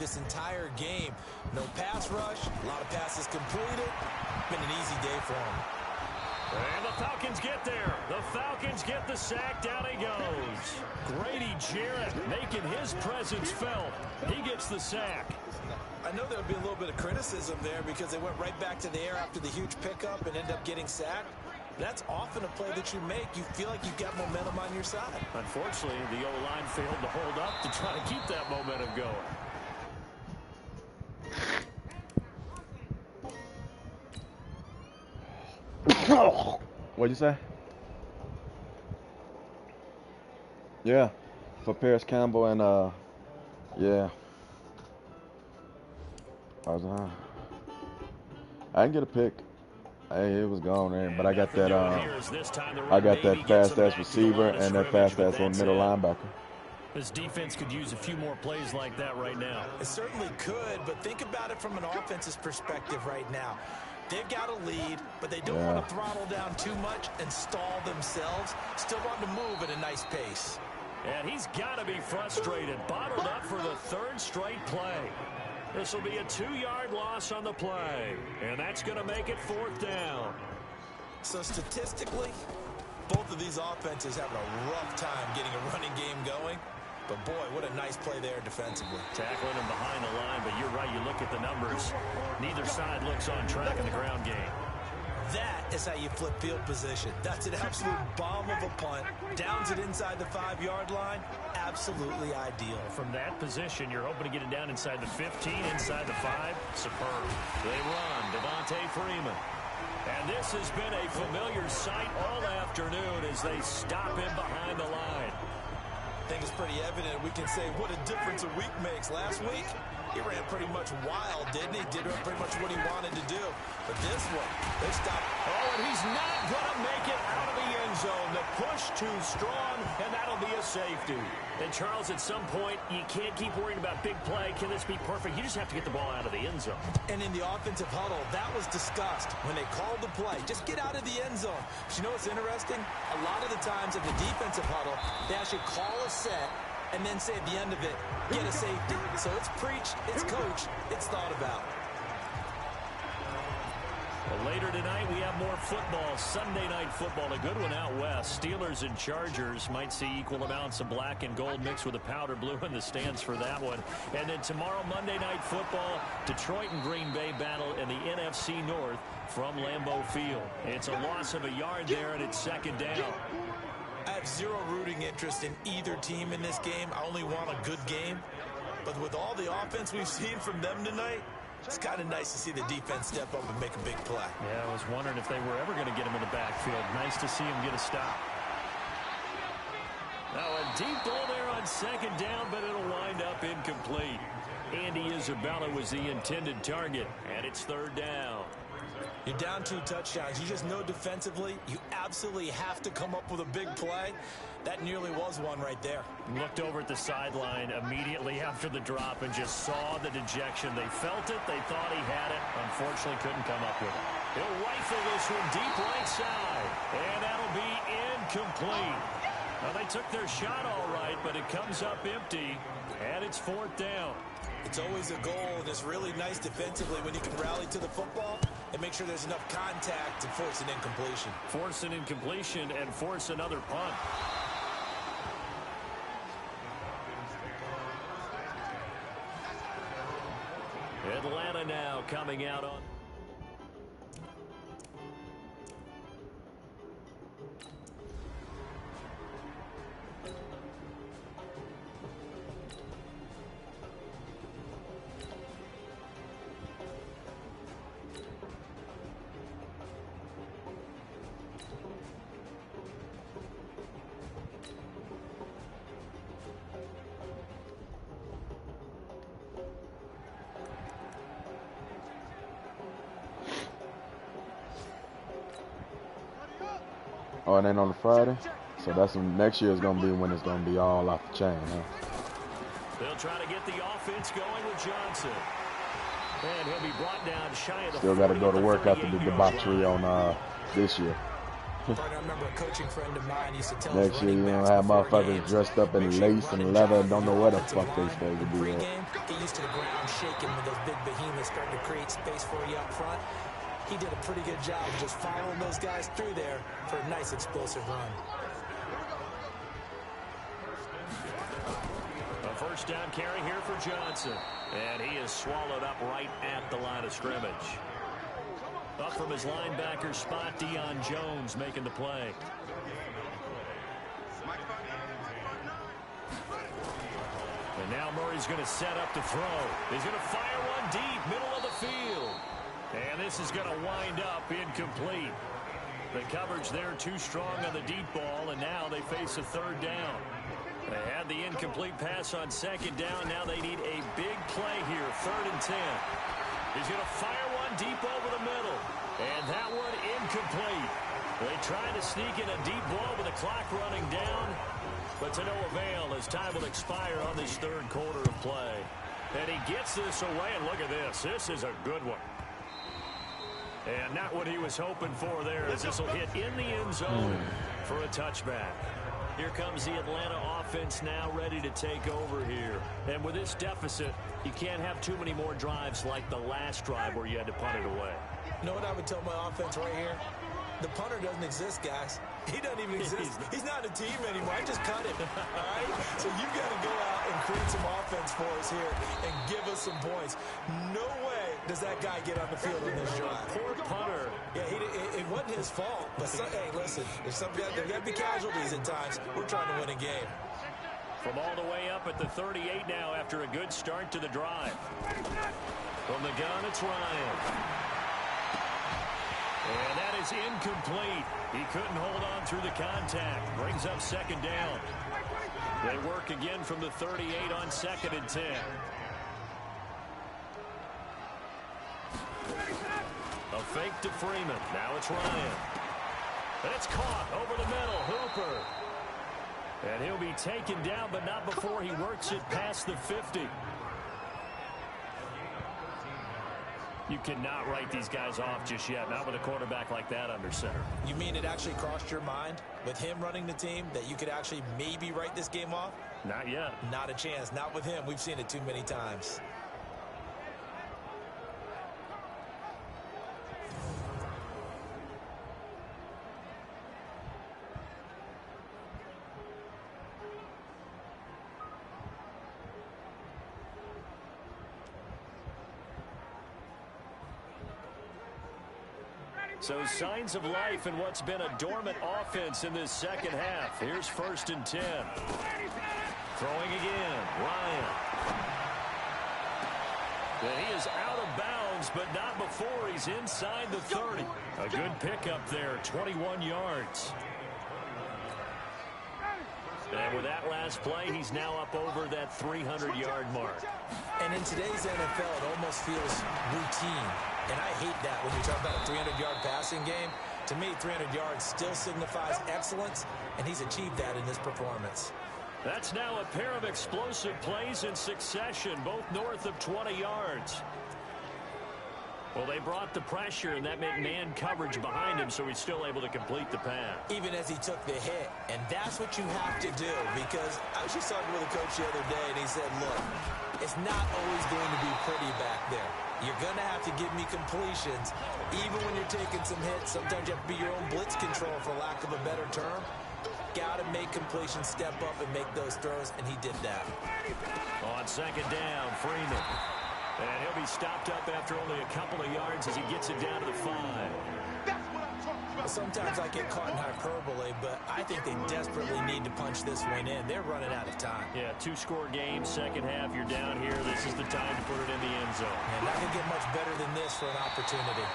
this entire game. No pass rush, a lot of passes completed. Been an easy day for him. And the Falcons get there. The Falcons get the sack. Down he goes. Grady Jarrett making his presence felt. He gets the sack. I know there'll be a little bit of criticism there because they went right back to the air after the huge pickup and ended up getting sacked. That's often a play that you make. You feel like you've got momentum on your side. Unfortunately, the O-line failed to hold up to try to keep that momentum going. What'd you say? Yeah, for Paris Campbell and yeah. I didn't get a pick. Hey, it was gone there, but I got that fast ass receiver and that fast ass on middle linebacker. This defense could use a few more plays like that right now. It certainly could, but think about it from an offense's perspective right now. They've got a lead, but they don't want to throttle down too much and stall themselves. Still want to move at a nice pace. And he's got to be frustrated. Bottled up for the third straight play. This will be a 2-yard loss on the play. And that's going to make it 4th down. So statistically, both of these offenses having a rough time getting a running game going. But, boy, what a nice play there defensively. Tackling him behind the line, but you're right. You look at the numbers. Neither side looks on track in the ground game. That is how you flip field position. That's an absolute bomb of a punt. Downs it inside the 5-yard line. Absolutely ideal. From that position, you're hoping to get it down inside the 15, inside the 5. Superb. They run. Devontae Freeman. And this has been a familiar sight all afternoon as they stop him behind the line. I think it's pretty evident we can say what a difference a week makes. Last week, he ran pretty much wild, didn't he? Did pretty much what he wanted to do. But this one, they stopped. Oh, and he's not going to make it out of the end zone. The push too strong, and that'll be a safety. And, Charles, at some point, you can't keep worrying about big play. Can this be perfect? You just have to get the ball out of the end zone. And in the offensive huddle, that was discussed when they called the play. Just get out of the end zone. But you know what's interesting? A lot of the times in the defensive huddle, they actually call a set and then say at the end of it, get a safety. So it's preached, it's coached, it's thought about. Well, later tonight, we have more football. Sunday night football, a good one out west. Steelers and Chargers might see equal amounts of black and gold mixed with a powder blue in the stands for that one. And then tomorrow, Monday night football, Detroit and Green Bay battle in the NFC North from Lambeau Field. It's a loss of a yard there, and it's 2nd down. I have zero rooting interest in either team in this game. I only want a good game. But with all the offense we've seen from them tonight, it's kind of nice to see the defense step up and make a big play. Yeah, I was wondering if they were ever going to get him in the backfield. Nice to see him get a stop. Now a deep ball there on 2nd down, but it'll wind up incomplete. Andy Isabella was the intended target, and it's 3rd down. You're down 2 touchdowns. You just know defensively you absolutely have to come up with a big play. That nearly was one right there. Looked over at the sideline immediately after the drop and just saw the dejection. They felt it. They thought he had it. Unfortunately, couldn't come up with it. He'll rifle this one deep right side. And that'll be incomplete. Well, they took their shot all right, but it comes up empty. And it's 4th down. It's always a goal, and it's really nice defensively when you can rally to the football and make sure there's enough contact to force an incompletion. Force an incompletion and force another punt. Atlanta now coming out on. Oh, and then on the Friday? So that's when next year is going to be when it's going to be all off the chain, huh? They'll try to get the offense going with Johnson. And he'll be brought down shy of the Still got to go to work after the debauchery on this year. I remember a coaching friend of mine used to tell Next us year, you don't have motherfuckers dressed up in lace and leather, don't know where the fuck they supposed to be at. Get used to the ground shaking with those big behemoths starting to create space for you up front. He did a pretty good job of just following those guys through there for a nice explosive run. A first down carry here for Johnson. And he is swallowed up right at the line of scrimmage. Up from his linebacker spot, Deion Jones making the play. And now Murray's going to set up to throw. He's going to fire one deep, middle of the field. And this is going to wind up incomplete. The coverage there too strong on the deep ball, and now they face a third down. They had the incomplete pass on second down. Now they need a big play here, 3rd and 10. He's going to fire one deep over the middle. And that one incomplete. They tried to sneak in a deep ball with the clock running down, but to no avail as time will expire on this third quarter of play. And he gets this away, and look at this. This is a good one. And not what he was hoping for there, as this will hit in the end zone for a touchback. Here comes the Atlanta offense now ready to take over here. And with this deficit, you can't have too many more drives like the last drive where you had to punt it away. You know what I would tell my offense right here? The punter doesn't exist, guys. He doesn't even exist. He's not a team anymore. I just cut him. All right? So you've got to go out and create some offense for us here and give us some points. No way does that guy get on the field in this drive. Poor punter. Yeah, it wasn't his fault. But hey, listen, there's got to be casualties at times. We're trying to win a game. From all the way up at the 38 now after a good start to the drive. From the gun, it's Ryan. And that is incomplete. He couldn't hold on through the contact. Brings up second down. They work again from the 38 on 2nd and 10. A fake to Freeman. Now it's Ryan. And it's caught over the middle. Hooper. And he'll be taken down, but not before he works it past the 50. You cannot write these guys off just yet, not with a quarterback like that under center. You mean it actually crossed your mind with him running the team that you could actually maybe write this game off? Not yet. Not a chance. Not with him. We've seen it too many times. So signs of life in what's been a dormant offense in this second half. Here's 1st and 10. Throwing again. Ryan. And he is out of bounds, but not before he's inside the 30. A good pickup there, 21 yards. And with that last play, he's now up over that 300-yard mark. And in today's NFL, it almost feels routine. And I hate that when you talk about a 300-yard passing game. To me, 300 yards still signifies excellence, and he's achieved that in this performance. That's now a pair of explosive plays in succession, both north of 20 yards. Well, they brought the pressure, and that meant man coverage behind him, so he's still able to complete the pass. Even as he took the hit. And that's what you have to do, because I was just talking with a coach the other day, and he said, look, it's not always going to be pretty back there. You're going to have to give me completions. Even when you're taking some hits, sometimes you have to be your own blitz control, for lack of a better term. Got to make completions, step up, and make those throws, and he did that. On second down, Freeman. And he'll be stopped up after only a couple of yards as he gets it down to the 5. Sometimes I get caught in hyperbole, but I think they desperately need to punch this one in. They're running out of time. Yeah, 2-score game, second half, you're down here. This is the time to put it in the end zone. And not going to get much better than this for an opportunity.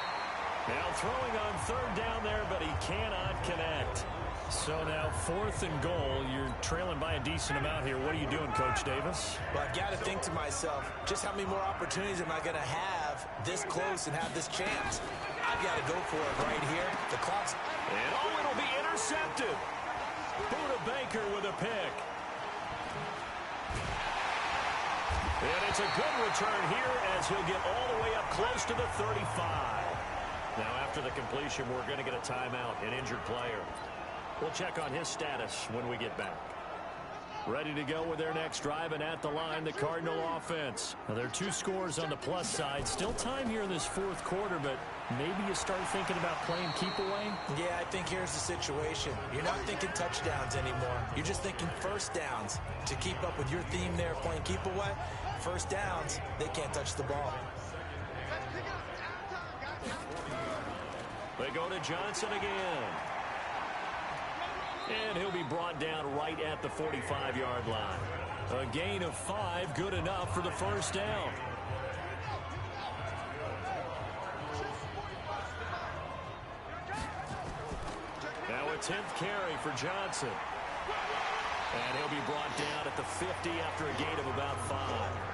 Now throwing on third down there, but he cannot connect. So now 4th and goal. You're trailing by a decent amount here. What are you doing, Coach Davis? Well, I've got to think to myself, just how many more opportunities am I going to have this close and have this chance? I've got to go for it right here. The clock's... And it'll be intercepted. Buda Baker with a pick. And it's a good return here as he'll get all the way up close to the 35. Now, after the completion, we're going to get a timeout, an injured player. We'll check on his status when we get back. Ready to go with their next drive, and at the line, the Cardinal offense. Now, there are 2 scores on the plus side. Still time here in this 4th quarter, but maybe you start thinking about playing keep away? Yeah, I think here's the situation. You're not thinking touchdowns anymore. You're just thinking first downs. To keep up with your theme there, playing keep away, first downs, they can't touch the ball. They go to Johnson again. And he'll be brought down right at the 45-yard line. A gain of 5, good enough for the first down. Now a 10th carry for Johnson. And he'll be brought down at the 50 after a gain of about 5.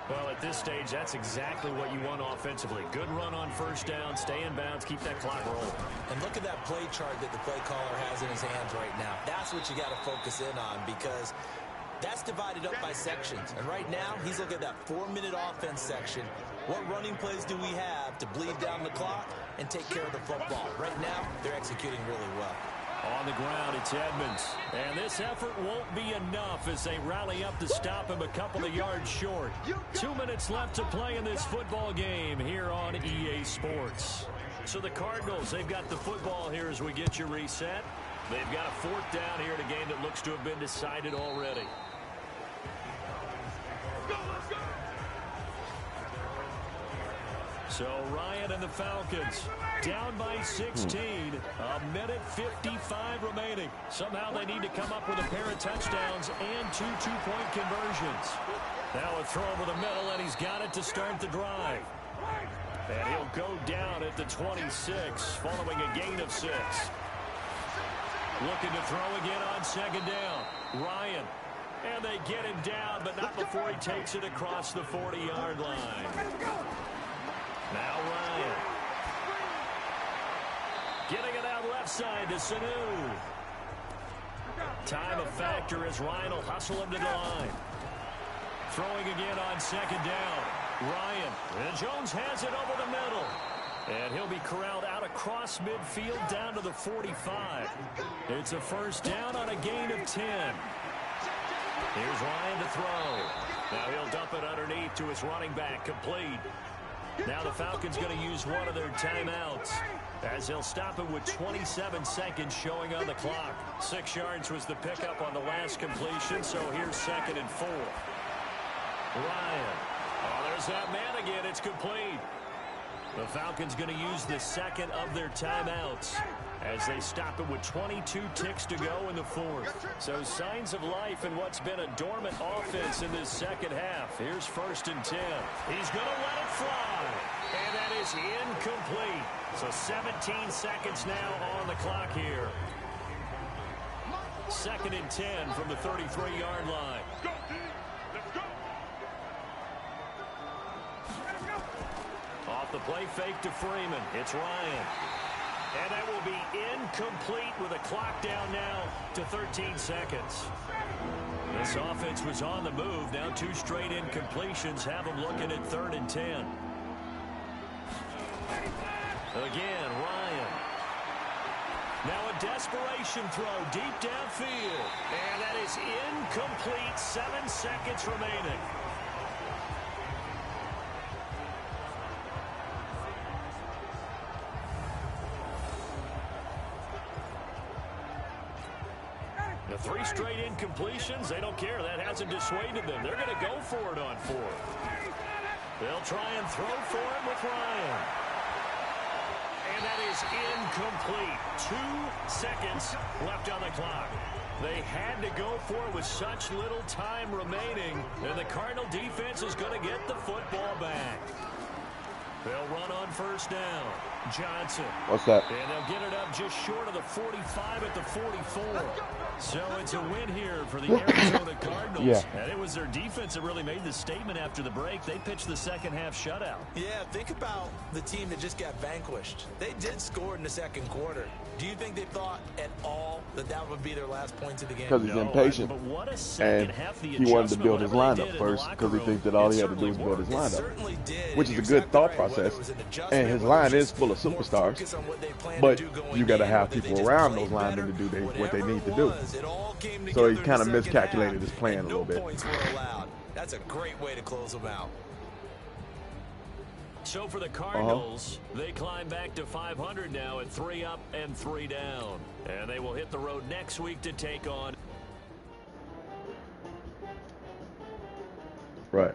Well, at this stage, that's exactly what you want offensively. Good run on first down, stay in bounds, keep that clock rolling. And look at that play chart that the play caller has in his hands right now. That's what you got to focus in on, because that's divided up by sections. And right now, he's looking at that 4-minute offense section. What running plays do we have to bleed down the clock and take care of the football? Right now, they're executing really well. On the ground, it's Edmonds. And this effort won't be enough as they rally up to stop him a couple of yards short. 2 minutes left to play in this football game here on EA Sports. So the Cardinals, they've got the football here as we get you reset. They've got a 4th down here in a game that looks to have been decided already. So Ryan and the Falcons down by 16. A minute 55 remaining. Somehow they need to come up with a pair of touchdowns and 2 two-point conversions. Now a throw over the middle, and he's got it to start the drive. And he'll go down at the 26 following a gain of 6. Looking to throw again on 2nd down. Ryan. And they get him down, but not before he takes it across the 40-yard line. Now Ryan. Getting it out left side to Sanu. Time a factor as Ryan will hustle him to the line. Throwing again on 2nd down. Ryan. And Jones has it over the middle. And he'll be corralled out across midfield down to the 45. It's a first down on a gain of 10. Here's Ryan to throw. Now he'll dump it underneath to his running back, complete. Now the Falcons going to use one of their timeouts as they'll stop it with 27 seconds showing on the clock. 6 yards was the pickup on the last completion, so here's 2nd and 4. Ryan. Oh, there's that man again. It's complete. The Falcons going to use the 2nd of their timeouts as they stop it with 22 ticks to go in the 4th. So signs of life in what's been a dormant offense in this 2nd half. Here's 1st and 10. He's going to let it fly. And that is incomplete. So 17 seconds now on the clock here. 2nd and 10 from the 33-yard line. Off the play fake to Freeman. It's Ryan. And that will be incomplete with a clock down now to 13 seconds. This offense was on the move. Now 2 straight incompletions have them looking at 3rd and 10. Again, Ryan. Now a desperation throw deep downfield. And that is incomplete. 7 seconds remaining. The 3 straight incompletions, they don't care. That hasn't dissuaded them. They're going to go for it on 4th. They'll try and throw for it with Ryan. And that is incomplete. 2 seconds left on the clock. They had to go for it with such little time remaining. And the Cardinal defense is going to get the football back. They'll run on 1st down. Johnson. What's that? And they'll get it up just short of the 45 at the 44. So it's a win here for the Arizona Cardinals. Yeah. And it was their defense that really made the statement after the break. They pitched the second half shutout. Yeah, think about the team that just got vanquished. They did score in the second quarter. Do you think they thought at all that that would be their last points of the game? Because he's impatient, and he wanted to build his lineup first because he thinks that all he had to do was build his lineup, which is a good thought process. And his line is full of superstars, but you got to have people around those linemen to do what they need to do. So he kind of miscalculated his plan a little bit. That's a great way to close them out. So for the Cardinals, they climb back to 500 now at 3 up and 3 down. And they will hit the road next week to take on. Right.